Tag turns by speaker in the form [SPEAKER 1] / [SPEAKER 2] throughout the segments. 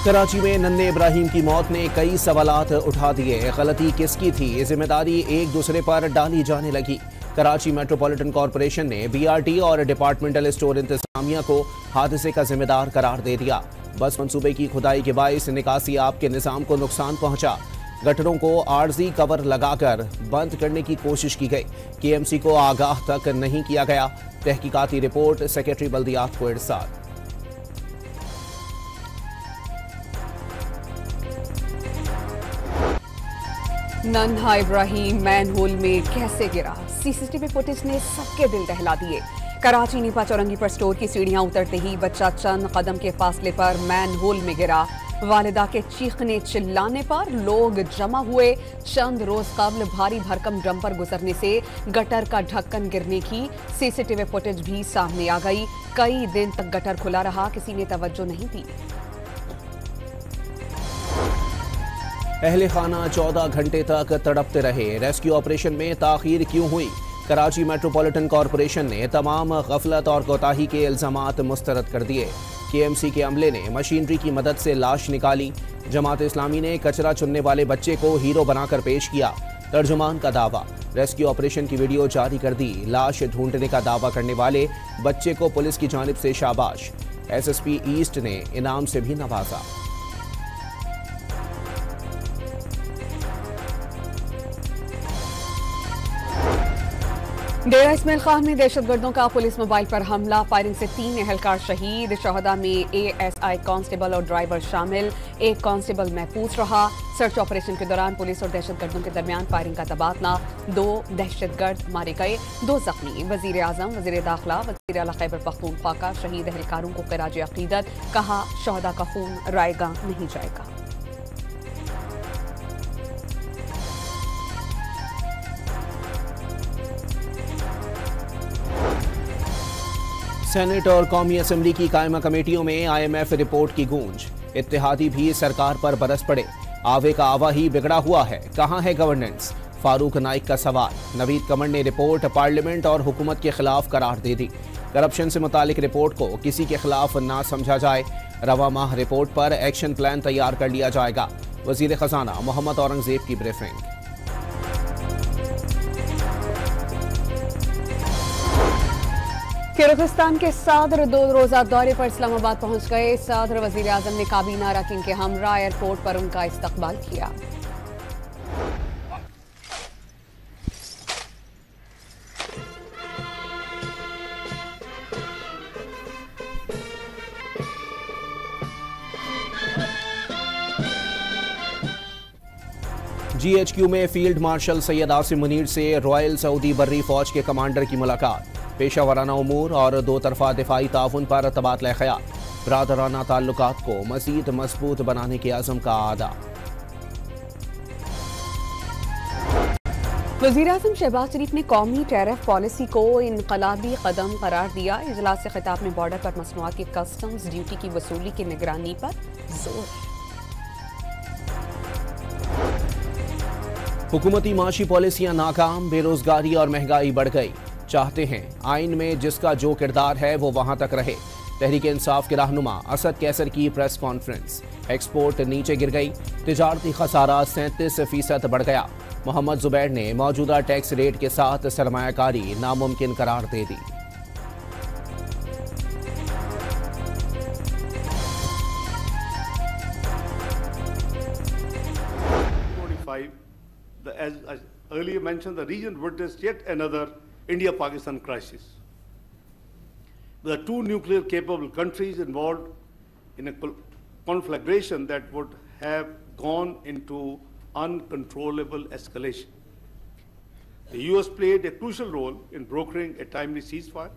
[SPEAKER 1] कराची में नन्हे इब्राहिम की मौत ने कई सवालात उठा दिए। गलती किसकी थी, जिम्मेदारी एक दूसरे पर डाली जाने लगी। कराची मेट्रोपॉलिटन कॉरपोरेशन ने बीआरटी और डिपार्टमेंटल स्टोर इंतजामिया को हादसे का जिम्मेदार करार दे दिया। बस मंसूबे की खुदाई के बाइस निकासी आब के निज़ाम को नुकसान पहुंचा। गटरों को आर्जी कवर लगाकर बंद करने की कोशिश की गई। केएमसी को आगाह तक नहीं किया गया। तहकीकाती रिपोर्ट सेक्रेटरी बल्दियात को इरसाल।
[SPEAKER 2] नन्हा इब्राहिम मैनहोल में कैसे गिरा, सीसीटीवी फुटेज ने सबके दिल दहला दिए। कराची नीपा चौरंगी पर स्टोर की सीढ़ियां उतरते ही बच्चा चंद कदम के फासले पर मैनहोल में गिरा। वालिदा के चीखने चिल्लाने पर लोग जमा हुए। चंद रोज कबल भारी भरकम डंपर गुजरने से गटर का ढक्कन गिरने की सीसीटीवी फुटेज भी सामने आ गई। कई दिन तक गटर खुला रहा, किसी ने तवज्जो नहीं दी।
[SPEAKER 1] अहले खाना 14 घंटे तक तड़पते रहे। रेस्क्यू ऑपरेशन में ताखीर क्यों हुई? कराची मेट्रोपॉलिटन कॉरपोरेशन ने तमाम गफलत और कोताही के इल्जामात मुस्तरद कर दिए। केएमसी के अमले ने मशीनरी की मदद से लाश निकाली। जमात इस्लामी ने कचरा चुनने वाले बच्चे को हीरो बनाकर पेश किया। तर्जुमान का दावा, रेस्क्यू ऑपरेशन की वीडियो जारी कर दी। लाश ढूंढने का दावा करने वाले बच्चे को पुलिस की जानिब से शाबाश। एसएसपी ईस्ट ने इनाम से भी नवाजा।
[SPEAKER 2] डेरा इस्माइल खान में दहशतगर्दों का पुलिस मोबाइल पर हमला, फायरिंग से 3 एहलकार शहीद। शहदा में एएसआई कांस्टेबल और ड्राइवर शामिल, एक कांस्टेबल महफूज रहा। सर्च ऑपरेशन के दौरान पुलिस और दहशतगर्दों के दरमियान फायरिंग का तबादला, 2 दहशतगर्द मारे गए, 2 जख्मी। वजीर आजम, वजीर दाखिला, वजीर आला खैबर पख्तूनख्वा का शहीद एहलकारों को खिराज अकीदत, कहा शहदा का खून रायगा नहीं जाएगा।
[SPEAKER 1] सेनेट और कौमी असम्बली की कायमा कमेटियों में IMF रिपोर्ट की गूंज। इत्तेहादी भी सरकार पर बरस पड़े। आवे का आवा ही बिगड़ा हुआ है, कहां है गवर्नेंस? फारूक नाइक का सवाल। नवीद कमर ने रिपोर्ट पार्लियामेंट और हुकूमत के खिलाफ करार दे दी। करप्शन से मुतालिक रिपोर्ट को किसी के खिलाफ ना समझा जाए। रवा माह रिपोर्ट पर एक्शन प्लान तैयार कर लिया जाएगा। वजीर खजाना मोहम्मद औरंगजेब की ब्रीफिंग।
[SPEAKER 2] किर्गिस्तान के सदर 2 रोजा दौरे पर इस्लामाबाद पहुंच गए। सदर वजीर आजम ने काबीना अरकान के हमरा एयरपोर्ट पर उनका इस्तकबाल किया।
[SPEAKER 1] GHQ में फील्ड मार्शल सैयद आसिम मुनीर से रॉयल सऊदी बर्री फौज के कमांडर की मुलाकात। पेशावराना उमूर और 2 तरफा दिफाई ताउन पर तबादला ख्याल। बरादराना ताल्लुकात को मजीद मजबूत बनाने के आज़म का आदा।
[SPEAKER 2] वज़ीर आज़म शहबाज शरीफ ने कौमी टैरिफ पॉलिसी को इनकलाबी कदम करार दिया। इजलास से खिताब में बॉर्डर पर मसनूआत की कस्टम्स ड्यूटी की वसूली की निगरानी पर जोर।
[SPEAKER 1] हुकूमती माशी पॉलिसियां नाकाम, बेरोजगारी और महंगाई बढ़ गई। चाहते हैं आइन में जिसका जो किरदार है वो वहां तक रहे। तहरीक इंसाफ के रहनुमा असद कैसर की प्रेस कॉन्फ्रेंस। एक्सपोर्ट नीचे गिर गई, तिजारती खसारा 37% बढ़ गया। मोहम्मद जुबैर ने मौजूदा टैक्स रेट के साथ सरमायाकारी नामुमकिन करार दे दी।
[SPEAKER 3] As earlier mentioned, the region witnessed yet another India-Pakistan crisis. There are 2 nuclear-capable countries involved in a conflagration that would have gone into uncontrollable escalation. The US played a crucial role in brokering a timely ceasefire.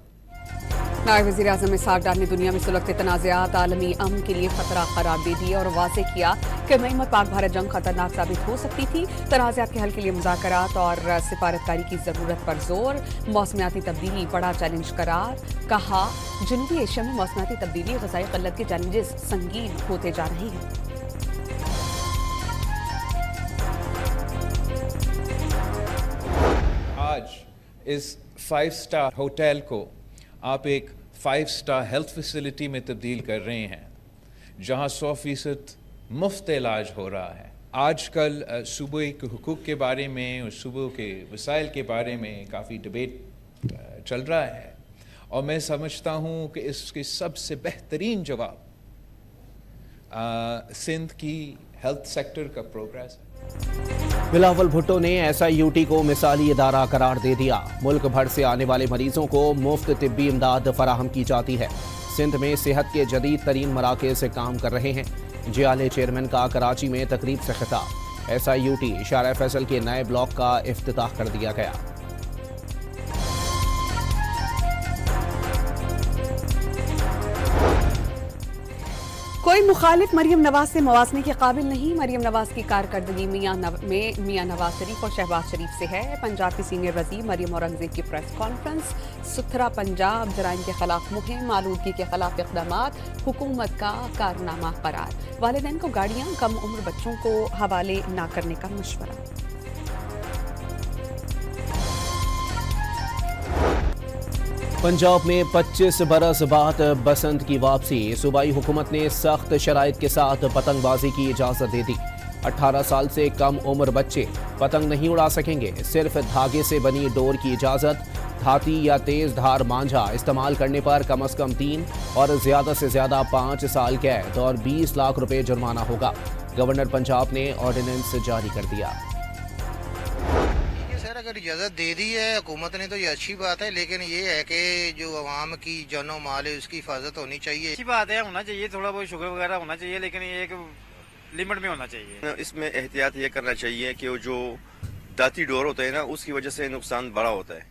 [SPEAKER 2] नायब वज़ीर आज़म इस्हाक डार ने दुनिया में सुलगते तनाज़ात आलमी अमन के लिए खतरा करार दे दिया और वाज़ेह किया कि मई में पाक भारत जंग खतरनाक साबित हो सकती थी। तनाज़ात के हल के लिए मुज़ाकरात और सिफारतकारी की ज़रूरत पर जोर। मौसमियाती तब्दीली बड़ा चैलेंज करार, कहा जनूबी एशिया में मौसमियाती तब्दीली ग़ज़ाई क़ल्लत के चैलेंजेस संगीन होते जा रहे हैं।
[SPEAKER 4] आज इस 5 स्टार होटल को आप एक 5 स्टार हेल्थ फैसिलिटी में तब्दील कर रहे हैं। जहाँ 100% मुफ्त इलाज हो रहा है। आजकल सूबे के हुकूक के बारे में और सूबों के वसाइल के बारे में काफ़ी डिबेट चल रहा है, और मैं समझता हूँ कि इसके सबसे बेहतरीन जवाब सिंध की हेल्थ सेक्टर का प्रोग्रेस है।
[SPEAKER 1] बिलावल भुट्टो ने SIUT को मिसाली इदारा करार दे दिया। मुल्क भर से आने वाले मरीजों को मुफ्त तिब्बी इमदाद फराहम की जाती है। सिंध में सेहत के जदीद तरीन मराकज़ से काम कर रहे हैं। JLA चेयरमैन का कराची में तकरीब से खिताब। SIUT शारा फैसल के नए ब्लॉक का इफ्तिताह कर दिया गया।
[SPEAKER 2] कोई मुखालिफ मरियम नवाज से मवासने के काबिल नहीं। मरियम नवाज की कारकर्दगी मियां नवाज शरीफ और शहबाज शरीफ से है। पंजाब की सीनियर वजीर मरियम औरंगजेब की प्रेस कॉन्फ्रेंस। सुथरा पंजाब, जराइम के खिलाफ मुहिम, आलूदगी के खिलाफ इक़दामात, हुकूमत का कारनामा करार। वालिदैन को गाड़ियां कम उम्र बच्चों को हवाले न करने का मशवरा।
[SPEAKER 1] पंजाब में 25 बरस बाद बसंत की वापसी। सूबाई हुकूमत ने सख्त शराइत के साथ पतंगबाजी की इजाज़त दे दी। 18 साल से कम उम्र बच्चे पतंग नहीं उड़ा सकेंगे। सिर्फ धागे से बनी डोर की इजाज़त। धाती या तेज धार मांझा इस्तेमाल करने पर कम अज़ कम 3 और ज़्यादा से ज़्यादा 5 साल कैद और 20 लाख रुपए जुर्माना होगा। गवर्नर पंजाब ने ऑर्डिनेंस जारी कर दिया।
[SPEAKER 5] अगर इजाज़त दे दी है हुकूमत ने तो ये अच्छी बात है, लेकिन ये है कि जो अवाम की जानो माल है उसकी हिफाजत होनी चाहिए।
[SPEAKER 6] अच्छी बात है, होना चाहिए, थोड़ा बहुत शुगर वगैरह होना चाहिए, लेकिन ये एक लिमिट में होना चाहिए।
[SPEAKER 7] इसमें एहतियात ये करना चाहिए कि जो दाती डोर होता है ना, उसकी वजह से नुकसान बड़ा होता है।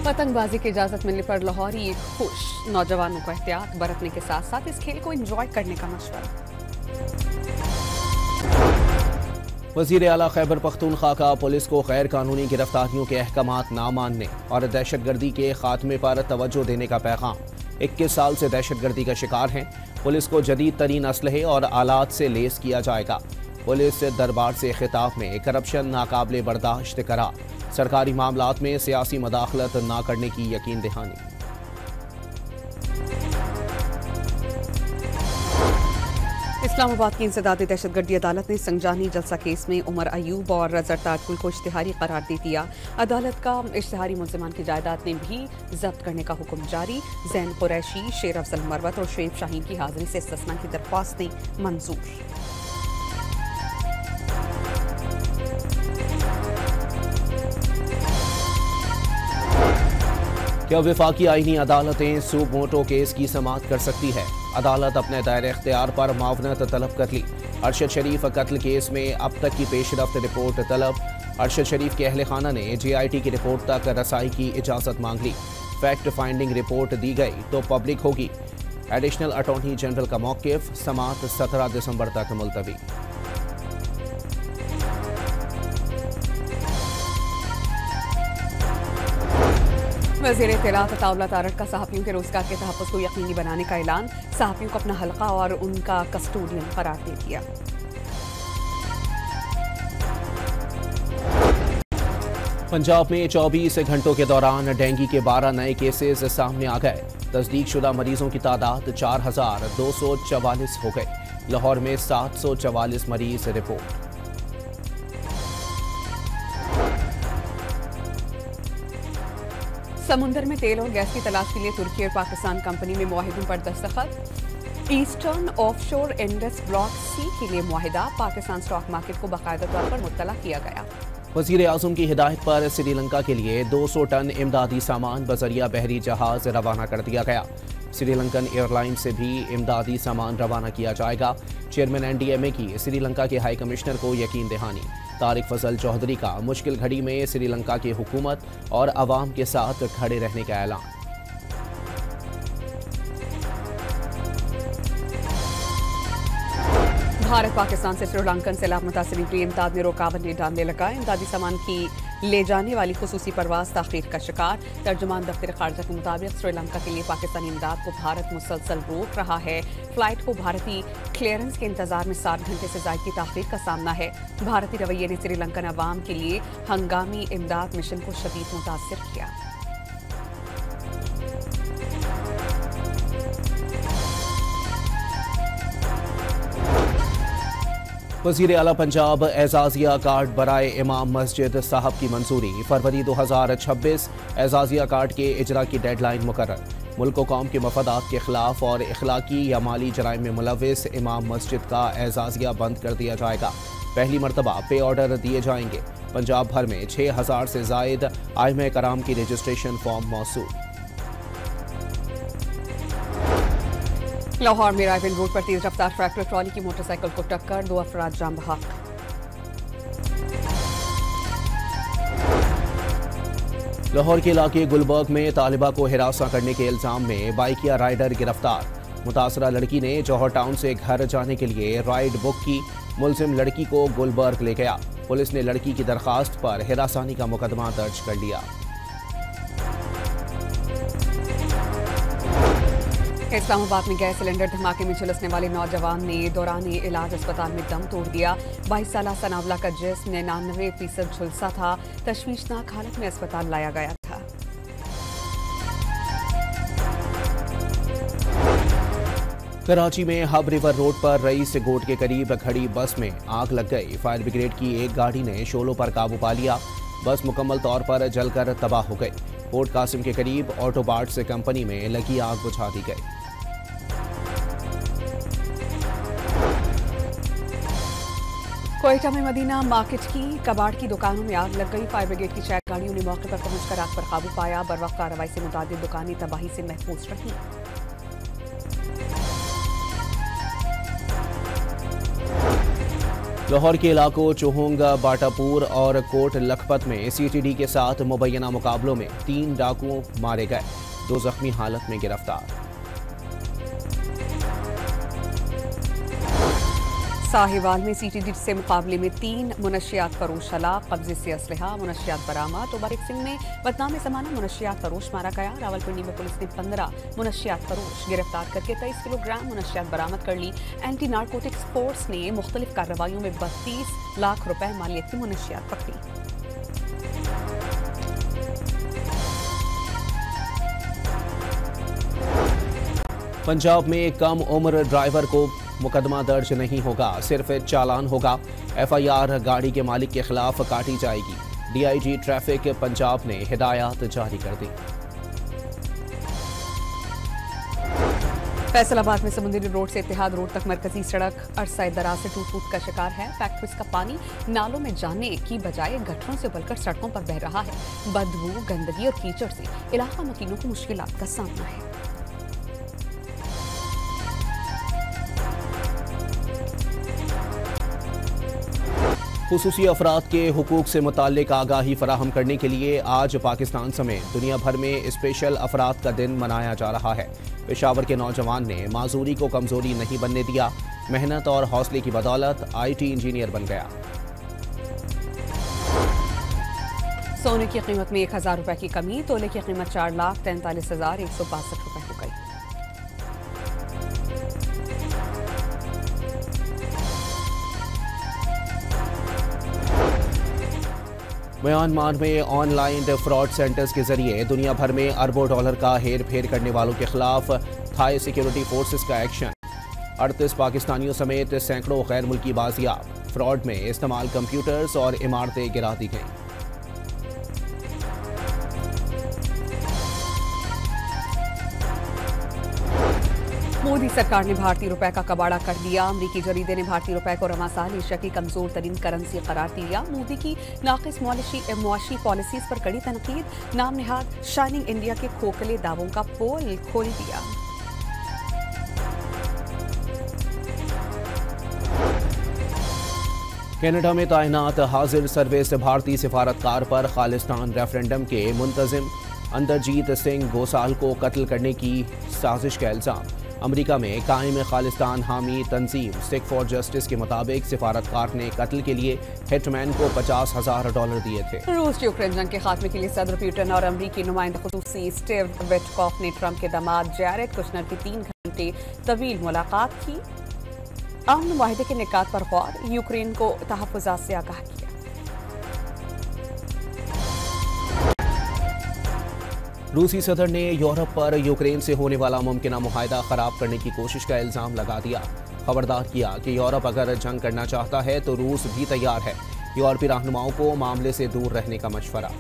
[SPEAKER 2] पतंगबाजी की इजाजत मिलने पर लाहौरी खुश। नौजवानों को एहतियात बरतने के साथ साथ इस खेल को एंजॉय करने का मशवरा।
[SPEAKER 1] वज़ीर आला खैबर पख्तूनख्वा का पुलिस को गैर कानूनी गिरफ्तारियों के अहकामात ना मानने और दहशतगर्दी के खात्मे पर तवज्जो देने का पैगाम। 21 साल से दहशतगर्दी का शिकार हैं। पुलिस को जदीद तरीन असलहे और आलात से लेस किया जाएगा। पुलिस दरबार से खिताब में करप्शन नाकाबिले बर्दाश्त करार। सरकारी मामलात में सियासी मदाखलत ना करने की यकीन दहानी।
[SPEAKER 2] इस्लामाबाद की इंसदादी दहशतगर्दी अदालत ने संजानी जलसा केस में उमर अयूब और जरताज गुल को इश्तिहारी करार दे दिया। अदालत का इश्तिहारी मुल्ज़िमान की जायदाद में भी जब्त करने का हुक्म जारी। जैन कुरैशी, शेर अफजल मरवत और शुएब शाहीन की हाजिरी से इस्तिस्ना की दरख्वास्तें मंजूर।
[SPEAKER 1] क्या वफाकी आईनी अदालतें सूब मोटो केस की समाअत कर सकती है? अदालत अपने दायरे इख्तियार पर मावनत तलब कर ली। अरशद शरीफ कत्ल केस में अब तक की पेशरफ्त रिपोर्ट तलब। अरशद शरीफ के अहले खाना ने JIT की रिपोर्ट तक रसाई की इजाज़त मांग ली। फैक्ट फाइंडिंग रिपोर्ट दी गई तो पब्लिक होगी। एडिशनल अटॉर्नी जनरल का मौक़िफ़। समाअत 17 दिसंबर तक मुलतवी।
[SPEAKER 2] वज़ीर इत्तलात अताउल्लाह तारड़ का सहाफ़ियों के रोज़गार के तहफ़्फ़ुज़ को यकीनी बनाने का ऐलान। सहाफ़ियों को अपना हल्का और उनका कस्टोडियन करार दे दिया।
[SPEAKER 1] पंजाब में 24 घंटों के दौरान डेंगू के 12 नए केसेस सामने आ गए। तस्दीक शुदा मरीजों की तादाद 4244 हो गई। लाहौर में 744 मरीज रिपोर्ट।
[SPEAKER 2] समुंदर में तेल और गैस की तलाश के लिए तुर्की और पाकिस्तान कंपनी में मुआहिदों पर दस्तखत। Eastern offshore Indus block C के लिए मुआहिदा। पाकिस्तान स्टॉक मार्केट को बाकायदा तौर पर मुत्तला किया गया।
[SPEAKER 1] वज़ीर आज़म की हिदायत पर श्रीलंका के लिए 200 टन इमदादी सामान बजरिया बहरी जहाज रवाना कर दिया गया। श्रीलंकन एयरलाइन से भी इमदादी सामान रवाना किया जाएगा। चेयरमैन NDMA की श्रीलंका के हाई कमिश्नर को यकीन दहानी। तारिक फजल चौधरी का मुश्किल घड़ी में श्रीलंका की हुकूमत और अवाम के साथ खड़े रहने का ऐलान।
[SPEAKER 2] भारत पाकिस्तान से श्रीलंकन सैलाब मुतासिरीन की इमदाद में रुकावटें डालने लगा। इमदादी सामान की ले जाने वाली खुसूसी परवाज ताखीर का शिकार। तर्जुमान दफ्तर खारजा के मुताबिक श्रीलंका के लिए पाकिस्तानी इमदाद को भारत मुसलसल रोक रहा है। फ्लाइट को भारतीय क्लियरेंस के इंतजार में 7 घंटे से ज़ायद की ताखीर का सामना है। भारतीय रवैये ने श्रीलंकन अवाम के लिए हंगामी इमदाद मिशन को शदीद मुतासिर किया।
[SPEAKER 1] वज़ीर आला पंजाब एजाजिया कार्ड बराए इमाम मस्जिद साहब की मंजूरी। फरवरी 2026 एजाजिया कार्ड के इजरा की डेडलाइन मुकर्रर। मुल्क व कौम के मफादात के खिलाफ और इखलाकी या माली जराइम में मुलव्विस इमाम मस्जिद का एजाजिया बंद कर दिया जाएगा। पहली मरतबा पे ऑर्डर दिए जाएंगे। पंजाब भर में 6000 से जायद आइमे कराम की रजिस्ट्रेशन फॉर्म मौसूल।
[SPEAKER 2] लाहौर में रायविल रोड पर तेज रफ्तार ट्रैक्टर ट्रॉली की मोटरसाइकिल को टक्कर, 2 अफराद जान बहक।
[SPEAKER 1] लाहौर के इलाके गुलबर्ग में तालिबा को हिरासा करने के इल्जाम में बाइकिया राइडर गिरफ्तार। मुतासरा लड़की ने जौहर टाउन से घर जाने के लिए राइड बुक की। मुलजिम लड़की को गुलबर्ग ले गया। पुलिस ने लड़की की दरखास्त पर हिरासानी का मुकदमा दर्ज कर लिया।
[SPEAKER 2] इस्लामाबाद में गैस सिलेंडर धमाके में झुलसने वाले नौजवान ने दौरान इलाज अस्पताल में दम तोड़ दिया। 22 साला सनावला का जिस्म 99% झुलसा था। तशवीशनाक हालत में अस्पताल लाया गया था।
[SPEAKER 1] कराची में हब रिवर रोड पर रईस गोट के करीब खड़ी बस में आग लग गई। फायर ब्रिगेड की एक गाड़ी ने शोलों पर काबू पा लिया। बस मुकम्मल तौर पर जलकर तबाह हो गई। पोर्ट कासिम के करीब ऑटो पार्ट्स कंपनी में लगी आग बुझा दी गई।
[SPEAKER 2] कोयटा में मदीना मार्केट की कबाड़ की दुकानों में आग लग गई। फायर ब्रिगेड की 6 गाड़ियों ने मौके पर पहुंचकर आग पर काबू पाया। बरवक्त कार्रवाई से मुतादिद दुकानें तबाही से महफूज रहीं।
[SPEAKER 1] लाहौर के इलाकों चोहोंग, बाटापुर और कोट लखपत में सीटीडी के साथ मुबैना मुकाबलों में 3 डाकुओं मारे गए। 2 जख्मी हालत में गिरफ्तार।
[SPEAKER 2] साहिवाल में सीटीडी से मुकाबले में 3 मुनशियात फरोश हलाक, कब्जे से असलहा, मुनशियात बरामद। तो बारिक सिंह में बदनामी समाना मुनशियात फरोश मारा गया। रावलपिंडी में पुलिस ने 15 मुनशियात फरोश गिरफ्तार करके 23 किलोग्राम मुनशियात बरामद कर ली। एंटी नारकोटिक्स फोर्स ने मुख्तलिफ कार्रवाइयों में 32 लाख रुपए मालियत की मुनशियात पकड़ी।
[SPEAKER 1] पंजाब में कम उम्र ड्राइवर को मुकदमा दर्ज नहीं होगा, सिर्फ चालान होगा। एफआईआर गाड़ी के मालिक के खिलाफ काटी जाएगी। डीआईजी ट्रैफिक पंजाब ने हिदायत जारी कर दी।
[SPEAKER 2] फैसलाबाद में समुद्री रोड से इत्तेहाद रोड तक मरकजी सड़क अरसा दराज से टूट का शिकार है। फैक्ट्रीज का पानी नालों में जाने की बजाय गटरों से उबलकर सड़कों पर बह रहा है। बदबू, गंदगी और कीचड़ से इलाका मकीनों को मुश्किलात का सामना है।
[SPEAKER 1] खुसूसी अफराद के हुकूक से मुताल्लिक आगाही फराहम करने के लिए आज पाकिस्तान समेत दुनिया भर में स्पेशल अफराद का दिन मनाया जा रहा है। पेशावर के नौजवान ने माजूरी को कमजोरी नहीं बनने दिया। मेहनत और हौसले की बदौलत IT इंजीनियर बन गया।
[SPEAKER 2] सोने की कीमत में 1000 रुपए की कमी, तोले की कीमत 4,43,162 रुपए हो गई।
[SPEAKER 1] म्यांमार में ऑनलाइन फ्रॉड सेंटर्स के जरिए दुनिया भर में अरबों डॉलर का हेर फेर करने वालों के खिलाफ थाई सिक्योरिटी फोर्सेस का एक्शन। 38 पाकिस्तानियों समेत सैकड़ों गैर मुल्की बाजियाब। फ्रॉड में इस्तेमाल कंप्यूटर्स और इमारतें गिरा दी गईं।
[SPEAKER 2] मोदी सरकार ने भारतीय रुपए का कबाड़ा कर दिया। अमरीकी जरीदे ने भारतीय रुपए को रवां साल एशिया की कमजोर तरीन करेंसी करार दिया। मोदी की नाकिस मुआशी पॉलिसीज पर कड़ी तनकीद। नाम निहाद शाइनिंग इंडिया के खोखले दावों का पोल खोल दिया।
[SPEAKER 1] कनाडा में तैनात हाजिर सर्विस भारतीय सिफारतकार पर खालिस्तान रेफरेंडम के मुंतजिम अंदरजीत सिंह गोसाल को कत्ल करने की साजिश का इल्जाम। अमेरिका में कायम खालिस्तान हामी तंजीम सिख फॉर जस्टिस के मुताबिक सिफारतकार ने कत्ल के लिए हिटमैन को $50,000 दिए थे।
[SPEAKER 2] रूस यूक्रेन जंग के खात्मे के लिए सदर पुतिन और अमरीकी नुमाइंदा खुसूसी स्टीव विटकॉफ ने ट्रंप के दामाद जैरेड कुशनर की 3 घंटे तवील मुलाकात की। अमन मुआहदे के निकात पर गौर, यूक्रेन को तहफ़्फ़ुज़ात से आगाह किया।
[SPEAKER 1] रूसी सदर ने यूरोप पर यूक्रेन से होने वाला मुमकिना मुआहदा खराब करने की कोशिश का इल्जाम लगा दिया। खबरदार किया कि यूरोप अगर जंग करना चाहता है तो रूस भी तैयार है। यूरोपीय रहनुमाओं को मामले से दूर रहने का मशवरा।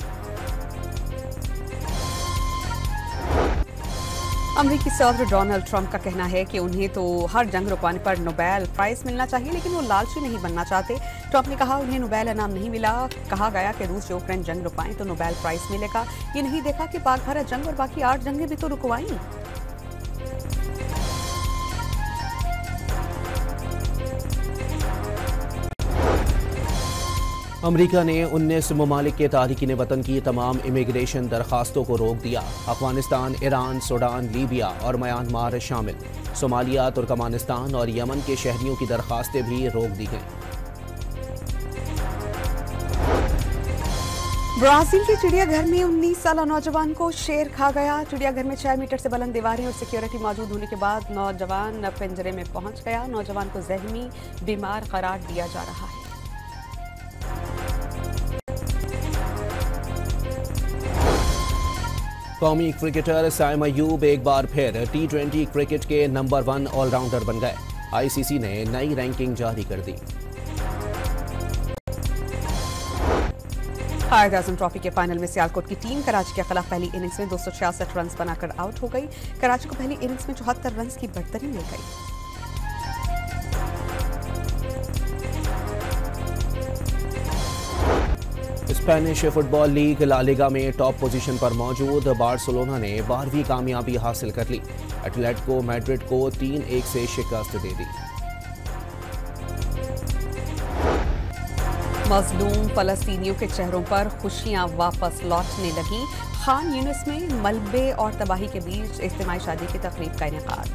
[SPEAKER 2] अमेरिकी सदर डोनाल्ड ट्रंप का कहना है कि उन्हें तो हर जंग रुकवाने पर नोबेल प्राइज मिलना चाहिए, लेकिन वो लालची नहीं बनना चाहते। ट्रंप ने कहा उन्हें नोबेल इनाम नहीं मिला। कहा गया कि रूस यूक्रेन जंग रुकवाएं तो नोबेल प्राइज मिलेगा। ये नहीं देखा कि पाक भारत जंग और बाकी 8 जंगें भी तो रुकवाई।
[SPEAKER 1] अमेरिका ने 19 ममालिक के तारिकीन वतन की तमाम इमिग्रेशन दरखास्तों को रोक दिया। अफगानिस्तान, ईरान, सूडान, लीबिया और म्यांमार शामिल। सोमालिया, तुर्कमानिस्तान और यमन के शहरियों की दरखास्तें भी रोक दी गईं।
[SPEAKER 2] ब्राजील के चिड़ियाघर में 19 साला नौजवान को शेर खा गया। चिड़ियाघर में 6 मीटर से बुलंद दीवारें और सिक्योरिटी मौजूद होने के बाद नौजवान पिंजरे में पहुंच गया। नौजवान को ज़हनी बीमार करार दिया जा रहा है।
[SPEAKER 1] कौमी क्रिकेटर साइम अयूब एक बार फिर T20 क्रिकेट के नंबर 1 ऑलराउंडर बन गए। आईसीसी ने नई रैंकिंग जारी कर दी।
[SPEAKER 2] कायद आज़म ट्रॉफी के फाइनल में सियालकोट की टीम कराची के खिलाफ पहली इनिंग्स में 266 रन बनाकर आउट हो गई। कराची को पहली इनिंग्स में 74 रन की बढ़तरी मिल गई।
[SPEAKER 1] स्पेनिश फुटबॉल लीग ला लिगा में टॉप पोजीशन पर मौजूद बार्सिलोना ने 12वीं कामयाबी हासिल कर ली। एटलेटिको मैड्रिड को 3-1 से शिकस्त दे दी।
[SPEAKER 2] मजलूम फलस्तीनियों के चेहरों पर खुशियां वापस लौटने लगी। खान यूनिस में मलबे और तबाही के बीच इज्तिमाई शादी की तकरीब का इनेकाद।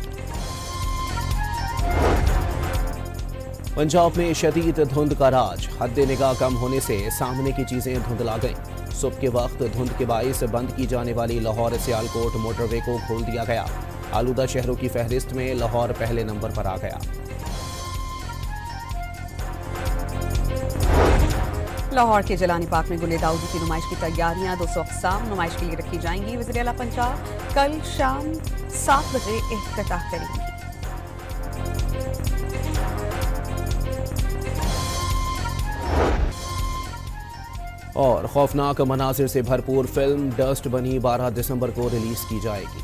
[SPEAKER 1] पंजाब में शदीद धुंध का राज। हद निगाह कम होने से सामने की चीजें धुंधला गईं। सुबह के वक्त धुंध के बाइस बंद की जाने वाली लाहौर सियालकोट मोटरवे को खोल दिया गया। आलूदा शहरों की फहरिस्त में लाहौर पहले नंबर पर आ गया।
[SPEAKER 2] लाहौर के जलानी पार्क में गुले दाऊदी की नुमाइश की तैयारियां 200 अक़साम नुमाइश के लिए रखी जाएंगी। वज़ीर आला पंजाब कल शाम 7 बजे इफ्तिताह करेंगी। और खौफनाक मनाजिर से भरपूर फिल्म डस्ट बनी 12 दिसंबर को रिलीज की जाएगी।